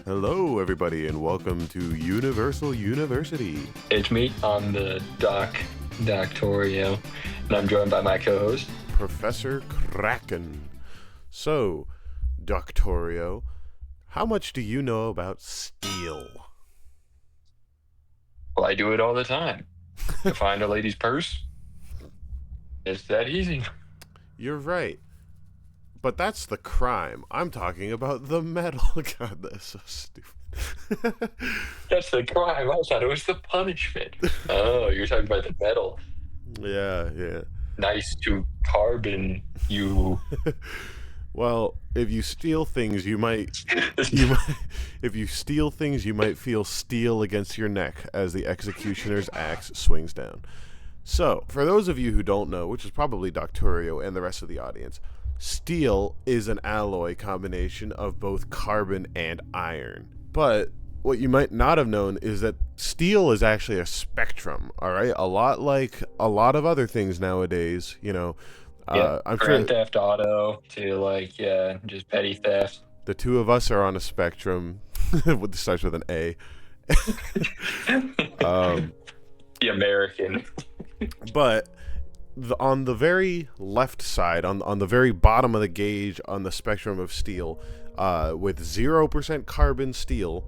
Hello, everybody, and welcome to Universal University. It's me. I'm the Doctorio, and I'm joined by my co-host. Professor Kraken. So, Doctorio, how much do you know about steel? Well, I do it all the time. To find a lady's purse, it's that easy. You're right. But that's the crime. I'm talking about the metal. God, that's so stupid. That's the crime. I thought it was the punishment. Oh, you're talking about the metal. Yeah. Nice to carbon you. Well, if you steal things, you might if you steal things, you might feel steel against your neck as the executioner's axe swings down. So, for those of you who don't know, which is probably Doctorio and the rest of the audience, steel is an alloy combination of both carbon and iron. But what you might not have known is that steel is actually a spectrum, all right? A lot like a lot of other things nowadays, Yeah, I'm Grand sure Theft Auto to just petty theft. the two of us are on a spectrum. It starts with an A. Um, The American. but on the very left side, on the very bottom of the gauge on the spectrum of steel, with 0% carbon steel,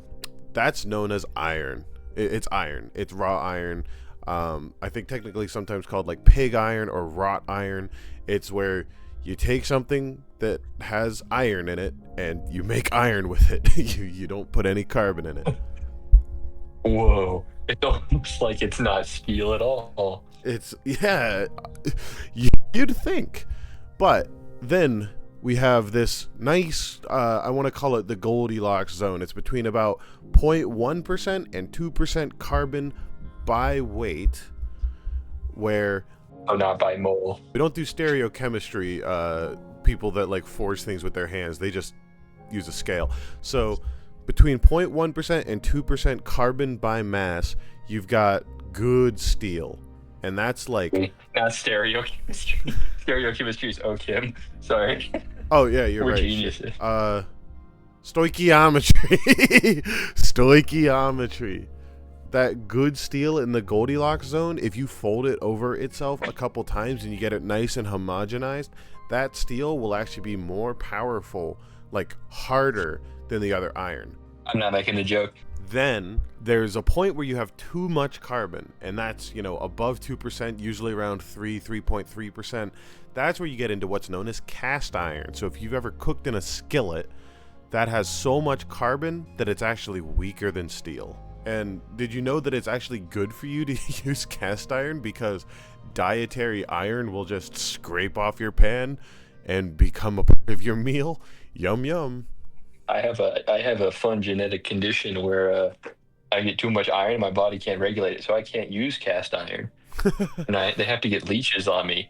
that's known as iron. It's iron. It's raw iron. I think technically sometimes called like pig iron or wrought iron. It's where you take something that has iron in it and you make iron with it. You don't put any carbon in it. Whoa. It's almost like it's not steel at all. It's yeah, you'd think, but then we have this nice. I want to call it the Goldilocks zone. It's between about 0.1% and 2% carbon by weight, where Oh, not by mole. we don't do stereochemistry. People that like force things with their hands, they just use a scale. So between 0.1% and 2% carbon by mass, you've got good steel. And that's like, Not stereochemistry. Stereochemistry is OChem. Sorry. oh yeah, you're We're right. geniuses. Stoichiometry. Stoichiometry. That good steel in the Goldilocks zone, if you fold it over itself a couple times and you get it nice and homogenized, that steel will actually be more powerful, like harder than the other iron. I'm not making a joke. Then there's a point where you have too much carbon, and that's, above 2%, usually around 3.3%. That's where you get into what's known as cast iron. So if you've ever cooked in a skillet, that has so much carbon that it's actually weaker than steel. And did you know that it's actually good for you to use cast iron, because dietary iron will just scrape off your pan and become a part of your meal? Yum yum. I have a fun genetic condition where I get too much iron, my body can't regulate it, so I can't use cast iron, and they have to get leeches on me.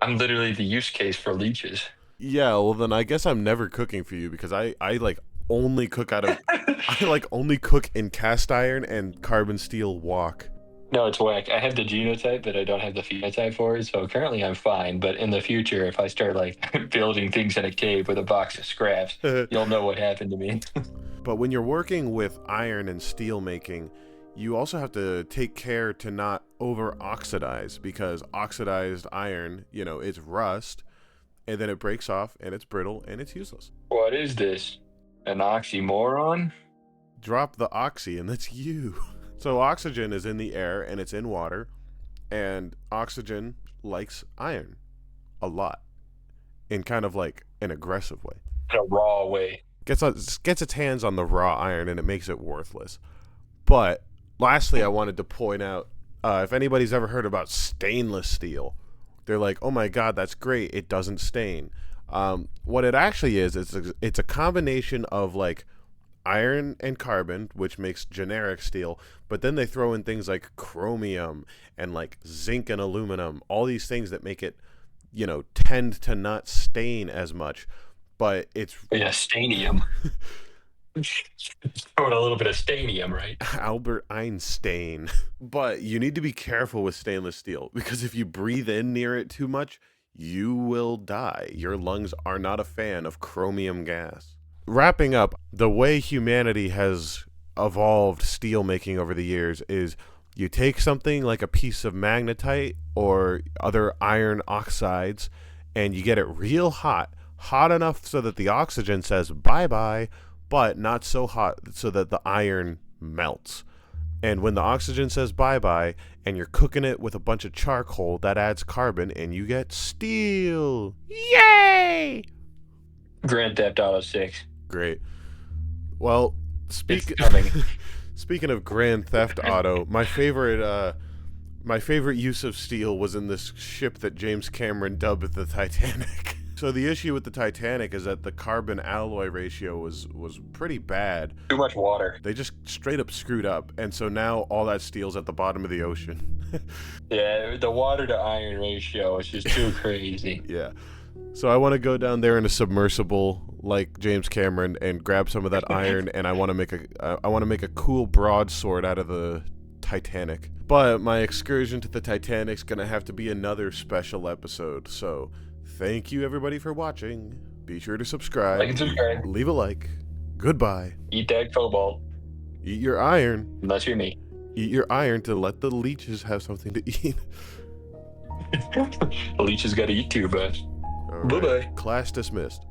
I'm literally the use case for leeches. Yeah, well then I guess I'm never cooking for you, because I like only cook out of I like only cook in cast iron and carbon steel wok. No, it's whack. I have the genotype, but I don't have the phenotype for it. So currently I'm fine. But in the future, if I start like building things in a cave with a box of scraps, you'll know what happened to me. But when you're working with iron and steel making, you also have to take care to not over oxidize, because oxidized iron, it's rust, and then it breaks off and it's brittle and it's useless. What is this? An oxymoron? Drop the oxy and that's you. So oxygen is in the air and it's in water, and oxygen likes iron a lot in kind of like an aggressive way. In a raw way. Gets its hands on the raw iron and it makes it worthless. But lastly, I wanted to point out, if anybody's ever heard about stainless steel, they're like, oh my god, that's great, it doesn't stain. What it actually is, it's a combination of like iron and carbon, which makes generic steel, but then they throw in things like chromium and like zinc and aluminum, all these things that make it, tend to not stain as much. But it's Yeah, stanium. Throwing a little bit of stanium, right? Albert Einstein. But you need to be careful with stainless steel, because if you breathe in near it too much, you will die. Your lungs are not a fan of chromium gas. wrapping up, the way humanity has evolved steel making over the years is you take something like a piece of magnetite or other iron oxides and you get it real hot, hot enough so that the oxygen says bye-bye, but not so hot so that the iron melts. And when the oxygen says bye-bye and you're cooking it with a bunch of charcoal, that adds carbon and you get steel. Yay! Grand Theft Auto 6. Great. Well, It's coming. speaking of Grand Theft Auto, my favorite use of steel was in this ship that James Cameron dubbed the Titanic. So the issue with the Titanic is that the carbon alloy ratio was pretty bad. Too much water. They just straight up screwed up, and so now all that steel's at the bottom of the ocean. Yeah, the water to iron ratio is just too crazy. Yeah. So I want to go down there in a submersible like James Cameron and grab some of that iron, and I want to make a cool broadsword out of the Titanic. But my excursion to the Titanic's gonna have to be another special episode. So thank you everybody for watching. Be sure to subscribe. Like and subscribe. Leave a like. Goodbye. Eat that cobalt. Eat your iron. Unless you're me. Eat your iron to let the leeches have something to eat. The leech has got to eat too, but. All right. Bye-bye. Class dismissed.